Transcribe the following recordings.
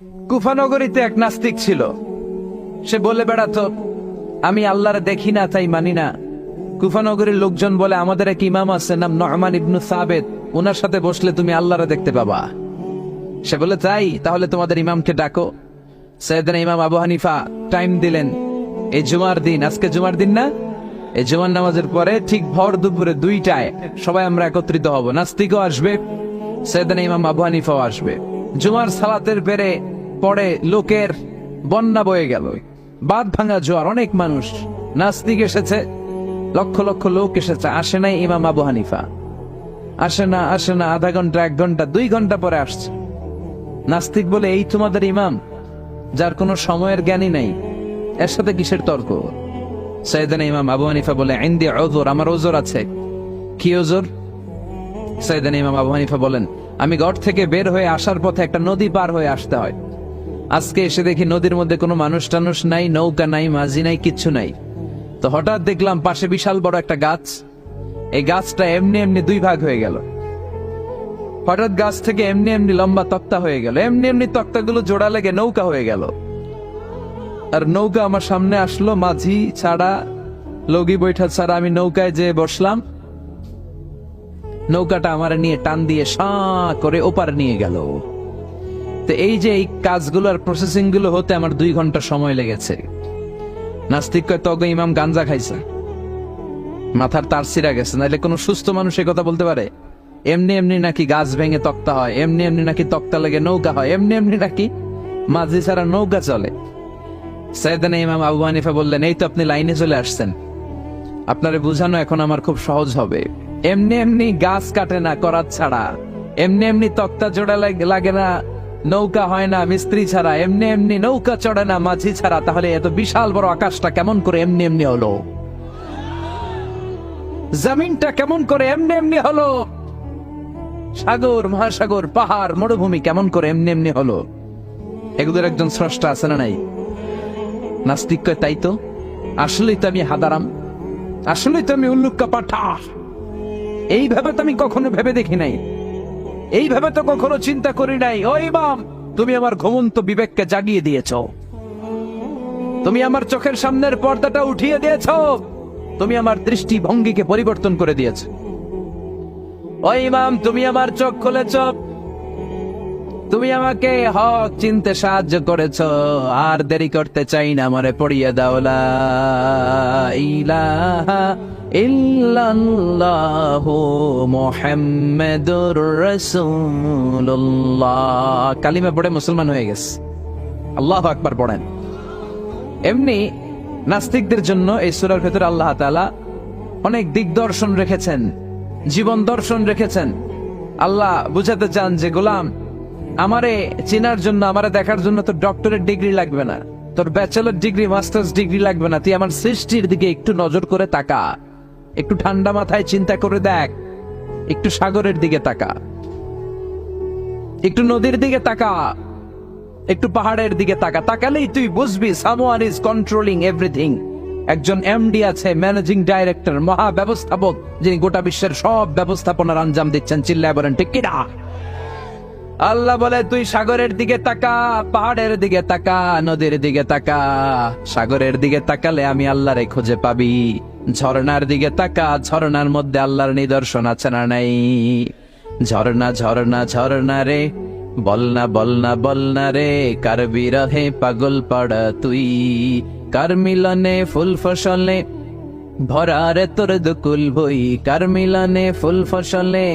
কুফা নগরীতে এক নাস্তিক ছিল। সে বলে বেড়াতো, আমি আল্লাহর দেখি না তাই মানি না। কুফা নগরীর লোকজন বলে, আমাদের এক ইমাম আছে নাম নু'মান ইবনে সাবিত, ওনার সাথে বসলে তুমি আল্লাহরে দেখতে পাবা। সে বলে, তাই তাহলে তোমাদের ইমামকে ডাকো। সাইয়েদনা ইমাম আবু হানিফা টাইম দিলেন, এই জুমার দিন, আজকে জুমার দিন না, এই জুমার নামাজের পরে ঠিক ভর দুপুরে 2টায় সবাই আমরা একত্রিত হব। নাস্তিকও আসবে, সাইয়েদনা ইমাম আবু হানিফাও আসবে। জুমার সালাতের পরে লোকের বন্যা বয়ে গেল, বাঁধ ভাঙা জোয়ার, অনেক মানুষ। নাস্তিক এসেছে, লক্ষ লক্ষ লোক এসেছে, আসে নাই ইমাম আবু হানিফা। আসে না আধা ঘন্টা, 1 ঘন্টা, 2 ঘন্টা পরে আসছে। নাস্তিক বলে, এই তোমাদের ইমাম যার কোনো সময়ের জ্ঞানই নাই, এর সাথে কিসের তর্ক? সাইয়েদনা ইমাম আবু হানিফা বলে, ইনদি উযর, আমার ওযর আছে। কি ওযর? সাইয়েদনা ইমাম আবু হানিফা বলেন, আমি ঘর থেকে বের হয়ে আসার পথে একটা নদী পার হয়ে আসতে হয়। আজকে এসে দেখি নদীর মধ্যে কোনো মানুষ টানুষ নাই, নৌকা নাই, মাঝি নাই, কিচ্ছু নাই। তো হঠাৎ দেখলাম পাশে বিশাল বড় একটা গাছ। এই গাছটা এমনি এমনি 2 ভাগ হয়ে গেল। হঠাৎ গাছ থেকে এমনি এমনি লম্বা তক্তা হয়ে গেল, এমনি এমনি তক্তাগুলো জোড়া লেগে নৌকা হয়ে গেল। আর নৌকা আমার সামনে আসলো, মাঝি ছাড়া, লগি বৈঠা ছাড়া। আমি নৌকায় যেয়ে বসলাম, নৌকাটা আমার নিয়ে টান দিয়ে সাঁ করে ওপার নিয়ে গেল। তো এই যে এই কাজগুলো আর প্রসেসিং গুলো হতে আমার 2 ঘন্টা সময় লেগেছে। নাস্তিক কয়, তবে ইমাম গাঞ্জা খাইছে, মাথার তার ছিঁড়া গেছে, নাহলে কোনো সুস্থ মানুষ এই কথা বলতে পারে? এমনি এমনি নাকি গাছ ভেঙে তক্তা হয়, এমনি এমনি নাকি তক্তা লেগে নৌকা হয়, এমনি এমনি নাকি মাঝি ছাড়া নৌকা চলে? সাইয়েদনা ইমাম আবু হানিফা বললেন, এই তো আপনি লাইনে চলে আসছেন, আপনারে বুঝানো এখন আমার খুব সহজ হবে। এমনি এমনি গাছ কাটে না করাত ছাড়া, এমনি এমনি তক্তা জোড়া লাগে না, নৌকা হয় না মিস্ত্রি ছাড়া, এমনি এমনি নৌকা চড়ে না মাঝি ছাড়া। তাহলে এত বিশাল বড় আকাশটা কেমন করে এমনি এমনি হলো? জমিনটা কেমন করে এমনি এমনি হলো? সাগর, মহাসাগর, পাহাড়, মরুভূমি কেমন করে এমনি এমনি হলো? এগুলোর একজন স্রষ্টা আছে না নাই? নাস্তিক কয়, তাই তো, আসলেই তো আমি হাদারাম, আসলেই তো আমি উল্লুক্কা পাঠা। এইভাবে তো আমি কখনো ভেবে দেখি নাই, এইভাবে তো কখনো চিন্তা করি নাই। ও ইমাম, তুমি আমার ঘুমন্ত বিবেককে জাগিয়ে দিয়েছ, তুমি আমার চোখের সামনের পর্দাটা উঠিয়ে দিয়েছ, তুমি আমার দৃষ্টিভঙ্গিকে পরিবর্তন করে দিয়েছ। ও ইমাম, তুমি আমার চোখ খুলেছ, তুমি আমাকে হক চিনতে সাহায্য করেছ। আর দেরি করতে চাই না, আমারে পড়িয়ে দাও লা ইলাহা ইল্লাল্লাহু মুহাম্মাদুর রাসূলুল্লাহ। কালিমা পড়ে মুসলমান হয়ে গেছে। আল্লাহু আকবার পড়েন। এমনি নাস্তিকদের জন্য এই সূরার ভেতরে আল্লাহ তাআলা অনেক দিগদর্শন রেখেছেন, জীবন দর্শন রেখেছেন। আল্লাহ বুঝাতে চান যে, গোলাম, আমারে চেনার জন্য, আমারে দেখার জন্য তোর ডক্টরেট ডিগ্রি লাগবে না, তোর ব্যাচেলর ডিগ্রি, মাস্টার্স ডিগ্রি লাগবে না। তুই আমার সৃষ্টির দিকে একটু নজর করে তাকা, একটু ঠান্ডা মাথায় চিন্তা করে দেখ, একটু সাগরের দিকে তাকা, একটু নদীর দিকে তাকা, একটু পাহাড়ের দিকে তাকা। তাকালেই তুই বুঝবি সামওয়ান ইজ কন্ট্রোলিং এভরিথিং। একজন এমডি আছে, ম্যানেজিং ডাইরেক্টর, মহা ব্যবস্থাপক, যিনি গোটা বিশ্বের সব ব্যবস্থাপনার আঞ্জাম দিচ্ছেন। চিল্লায় বলেন ঠিক কিনা? আল্লাহ বলে, তুই সাগরের দিকে তাকা, পাহাড়ের দিকে তাকা, নদীর দিকে তাকা। সাগরের দিকে তাকালে আমি আল্লাহরে খুঁজে পাবি। ঝর্ণার দিকে তাকা, ঝর্ণার মধ্যে আল্লাহর নিদর্শন আছে না নাই? ঝর্ণা ঝর্ণা ঝর্ণা রে, বলনা বলনা বলনা রে, কার বিরহে পাগল পড়া তুই, কার মিলনে ফুল ফসলে ভরা রে তোর দুকুল ভই, কার মিলনে ফুল ফসলে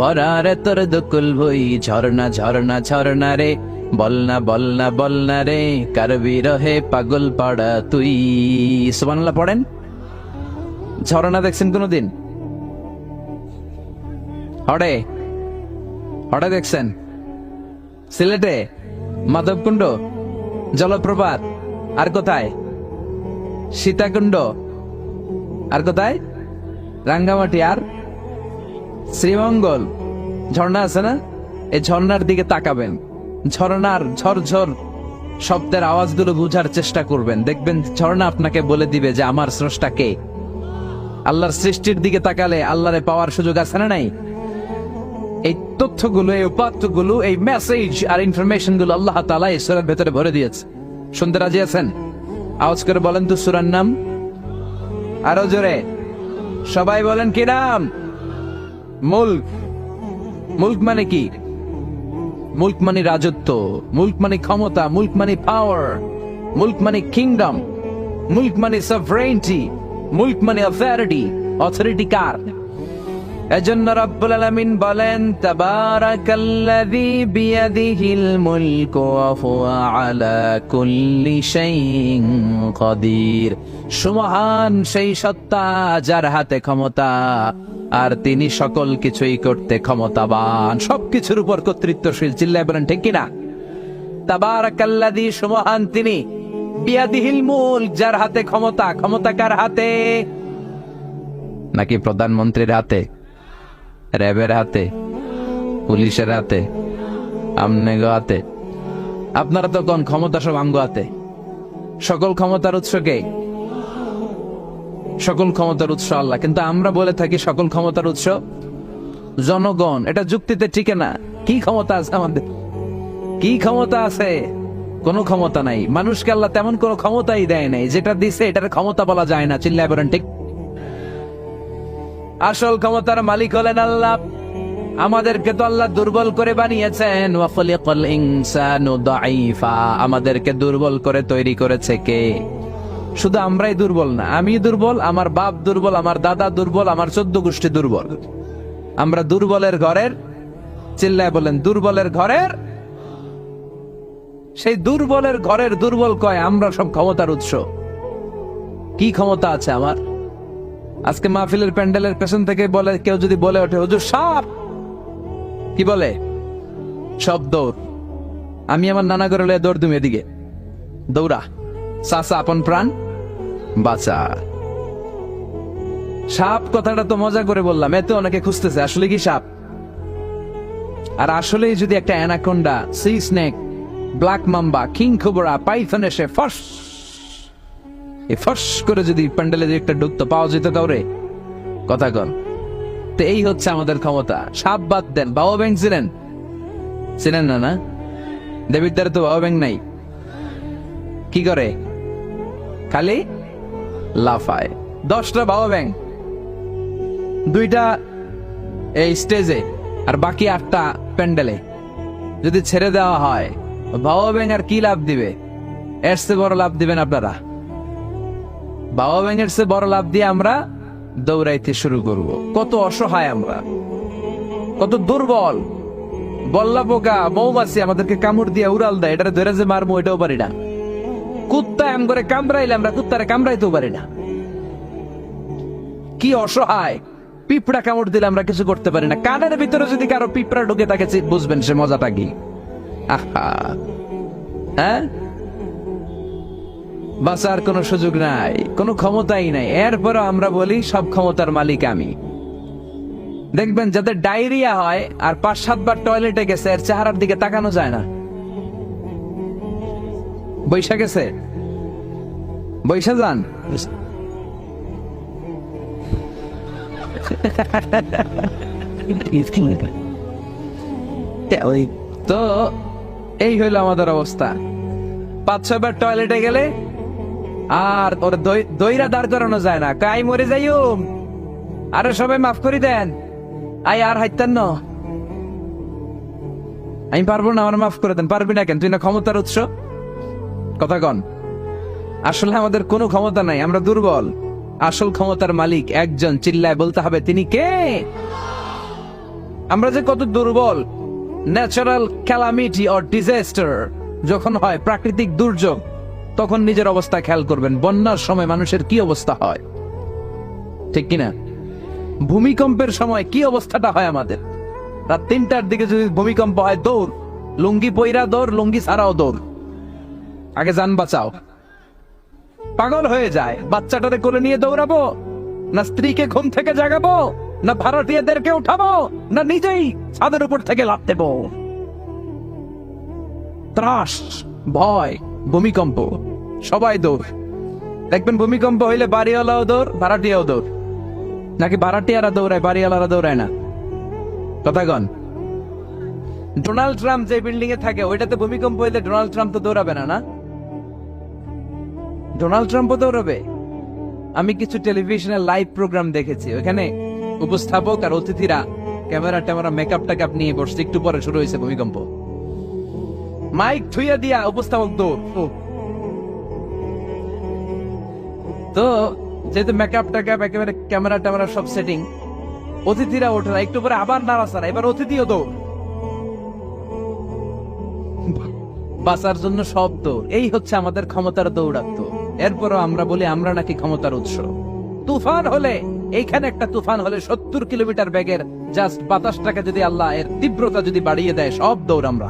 ভরা রে তোর দুকুল ভই। ঝর্ণা ঝর্ণা ঝর্ণা রে, বলনা বলনা বলনা রে, কার বিরহে পাগল পড়া তুই। সুবহানাল্লাহ পড়েন। ঝর্ণা দেখছেন কোনদিন? হড়ে হড়ে দেখছেন? সিলেটে মাধবকুণ্ড জলপ্রপাত, আর কোথায়? সীতাকুণ্ড, আর কোথায়? রাঙ্গামাটি, আর শ্রীমঙ্গল। ঝর্ণা আছে না? এই ঝর্ণার দিকে তাকাবেন, ঝর্ণার ঝরঝর শব্দের আওয়াজগুলো বুঝার চেষ্টা করবেন, দেখবেন ঝর্ণা আপনাকে বলে দিবে যে আমার স্রষ্টা কে। আল্লাহর সৃষ্টির দিকে তাকালে আল্লাহরে পাওয়ার সুযোগ আছে না নাই? এই তথ্যগুলো, এই উপাত্তগুলো, এই মেসেজ আর ইনফরমেশন গুলো আল্লাহ তাআলা এই সূরার ভেতরে ভরে দিয়েছে। শুনতে রাজি আছেন? আওয়াজ করে বলেন তো সূরার নাম। আরো জোরে সবাই বলেন কি নাম? মুলক। মুলক মানে কি? মুলক মানে রাজত্ব, মুলক মানে ক্ষমতা, মুলক মানে পাওয়ার, মুলক মানে কিংডম, মুলক মানে সভরেনিটি, মুলক মানে অথরিটি। অথরিটি কার? এজন্য রব্বুল আলামিন বলেন তাবারাকাল্লাযী বিয়াদিহিল মুলকু ওয়া হুয়া আলা কুল্লি শাইইন কাদির। সুমহান সেই সত্তা যার হাতে ক্ষমতা, আর তিনি সকল কিছুই করতে ক্ষমতাবান, সবকিছুর উপর কর্তৃত্বশীল। চিল্লায় বলেন ঠিক কিনা? তাবারাকাল্লাযী, সুমহান তিনি, বিয়াদিহিল মুলক, যার হাতে ক্ষমতা। ক্ষমতা কার হাতে? নাকি প্রধানমন্ত্রীর হাতে, র্যাবের হাতে, পুলিশের হাতে, আমনেগ হাতে? আপনারা তো কোন ক্ষমতা সব আঙ্গ হাতে। সকল ক্ষমতার উৎস কে? সকল ক্ষমতার উৎস আল্লাহ। কিন্তু আমরা বলে থাকি সকল ক্ষমতার উৎস জনগণ। এটা যুক্তিতে টিকে না। কি ক্ষমতা আছে আমাদের? কি ক্ষমতা আছে? কোনো ক্ষমতা নাই। মানুষকে আল্লাহ তেমন কোনো ক্ষমতাই দেয় নাই। যেটা দিছে এটার ক্ষমতা বলা যায় না। চিল্লায় বলেন ঠিক। আসল ক্ষমতার মালিক হলেন আল্লাহ। আমাদেরকে তো আল্লাহ দুর্বল করে বানিয়েছেন। ওয়া খালাকাল ইনসানু দাঈফা, আমাদেরকে দুর্বল করে তৈরি করেছে কে? শুধু আমরাই দুর্বল না, আমি দুর্বল, আমার বাপ দুর্বল, আমার দাদা দুর্বল, আমার 14 গোষ্ঠী দুর্বল। আমরা দুর্বলের ঘরের, চিল্লায় বলেন দুর্বলের ঘরের। সেই দুর্বলের ঘরের দুর্বল কয় আমরা সব ক্ষমতার উৎস। কি ক্ষমতা আছে আমার? আজকে মাহফিলের প্যান্ডেলের পেছন থেকে বলে, কেউ যদি বলে ওঠে হুজুর সাপ, কি বলে? সব দৌড়। আমি আমার নানা ঘরে দৌড়, তুমি এদিকে দৌড়া, চাচা আপন প্রাণ বাঁচা। সাপ কথাটা তো মজা করে বললাম, এতে অনেকে খুঁজতেছে আসলে কি সাপ। আর আসলে যদি একটা anaconda, C snake, black mamba, king cobra, Python এসে ফস করে যদি প্যান্ডেলে একটা ঢুকতো, পাওয়া যেত কাউরে? কথা কন। তো এই হচ্ছে আমাদের ক্ষমতা। সাপ বাদ দেন, বাবা ব্যাং ছিলেন? ছিলেন না? না, দেবিদ্দারে তো বাবা ব্যাং নাই। কি করে? খালি লাফায়। 10টা বাবা ব্যাং, 2টা এই স্টেজে, আর বাকি 8টা প্যান্ডেলে যদি ছেড়ে দেওয়া হয়, বাবা ব্যাং আর কি লাভ দিবে? এর চেয়ে বড় লাভ দিবেন আপনারা। বাবা ব্যাঙের চেয়ে বড় লাভ দিয়ে আমরা দৌড়াইতে শুরু করব। কত অসহায় আমরা, কত দুর্বল। বল্লা পোকা, মৌমাছি আমাদেরকে কামড় দিয়ে উড়াল দেয়, এটা ধরে যে মারবো এটাও পারি না। কুত্তা এম করে কামড়াইলে আমরা কুত্তারে কামড়াইতেও পারি না। কি অসহায়। পিঁপড়া কামড় দিলে আমরা কিছু করতে পারি না। কানের ভিতরে যদি কারো পিঁপড়া ঢুকে তাকে বুঝবেন সে মজাটা কি। আহা, হ্যাঁ, বাঁচার কোনো সুযোগ নাই, কোনো ক্ষমতাই নাই। এরপরও আমরা বলি সব ক্ষমতার মালিক আমি। দেখবেন যাদের ডায়রিয়া হয় আর 5-7 বার টয়লেটে গেছে, এর চেহারার দিকে তাকানো যায় না। বৈশা গেছে, বৈশা যান। তো এই হইল আমাদের অবস্থা। 5-6 বার টয়লেটে গেলে আর ওর দইরা দাঁড় করানো যায় না। কাই মরে যাইও, আরে সবাই মাফ করে দেন, আই আর হাইতেন না, আমি পারবো না, আমার মাফ করে দেন। পারবি না কেন? তুই না ক্ষমতার উৎস। কথা কন। আসলে আমাদের কোনো ক্ষমতা নাই, আমরা দুর্বল। আসল ক্ষমতার মালিক একজন, চিল্লায় বলতে হবে তিনি কে। আমরা যে কত দুর্বল। ন্যাচারাল ক্যালামিটি অর ডিজাস্টার যখন হয়, প্রাকৃতিক দুর্যোগ, তখন নিজের অবস্থা খেয়াল করবেন। বন্যার সময় মানুষের কি অবস্থা হয়, ঠিক কিনা? ভূমিকম্পের সময় কি অবস্থাটা হয় আমাদের। রাত 3টার দিকে যদি ভূমিকম্প হয়, দৌড়, লুঙ্গি পইরা দৌড়, লুঙ্গি ছাড়াও দৌড়, আগে যান বাঁচাও। পাগল হয়ে যায়। বাচ্চাটারে কোলে নিয়ে দৌড়াবো, না স্ত্রীকে ঘুম থেকে জাগাবো, না ভাড়াটিয়াদেরকে উঠাবো, না নিজেই ছাদের উপর থেকে লাফ দেবো। ত্রাস, ভয়, ভূমিকম্প, সবাই দৌড়। দেখবেন ভূমিকম্প হইলে বাড়িওয়ালাও দৌড়, ভাড়াটিয়াও দৌড়। নাকি ভাড়াটিয়ারা দৌড়ায়, বাড়িওয়ালারা দৌড়ায় না? কথা কন। ডোনাল্ড ট্রাম্প যে বিল্ডিং এ থাকে ওইটাতে ভূমিকম্প হইলে ডোনাল্ড ট্রাম্প তো দৌড়াবে না, না? ডোনাল্ড ট্রাম্পও দৌড়াবে। আমি কিছু টেলিভিশনের লাইভ প্রোগ্রাম দেখেছি, ওখানে উপস্থাপক আর অতিথিরা ক্যামেরা ট্যামেরা মেকআপ টেকআপ নিয়ে বসছে, একটু পরে শুরু হয়েছে ভূমিকম্প। মাইক থুইয়া দিয়া উপস্থাপক দৌড়। তো যেহেতু মেকআপ টেকআপ একেবারে ক্যামেরা ট্যামেরা সব সেটিং, অতিথিরা ওঠে না, একটু পরে আবার নাড়াচাড়া, এবার অতিথিও দৌড়। বাঁচার জন্য সব দৌড়। এই হচ্ছে আমাদের ক্ষমতার দৌড়াত্ম। এরপরও আমরা বলি আমরা নাকি ক্ষমতার উৎস। তুফান হলে, এইখানে একটা তুফান হলে 70 কিলোমিটার বেগের জাস্ট বাতাসটাকে যদি আল্লাহ এর তীব্রতা যদি বাড়িয়ে দেয়, সব দৌড় আমরা।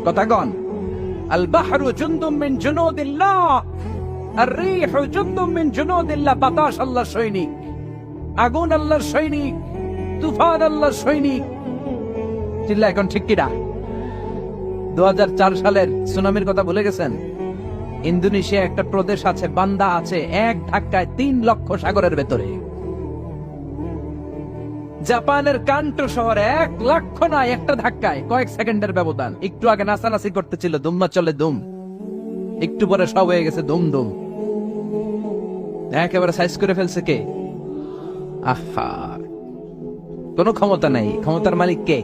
কথা কন, আল বাহরু জুনদুম মিন জুনুদিল্লাহ, আর রিহু জুনদুম মিন জুনুদিল্লাহ। বাতাস আল্লাহর সৈনিক, আগুন আল্লাহর সৈনিক, তুফান আল্লাহর সৈনিক। চিল্লা এখন ঠিক কিনা? 2004 সালের সুনামির কথা ভুলে গেছেন? ইন্দোনেশিয়া একটা প্রদেশ আছে, বান্দা আছে, এক ধাক্কায় 3 লক্ষ সাগরের ভেতরে। জাপানের কান্টো শহরে 1 লক্ষ না, একটা ধাক্কায় কয়েক সেকেন্ডের ব্যবধান। একটু আগে নাচানাচি করতেছিল, দুম্মা চলে দুম, একটু পরে সব হয়ে গেছে দুম দুম। একেবারে সাইজ করে ফেলছে কে? আহা, কোনো ক্ষমতা নাই। ক্ষমতার মালিক কে?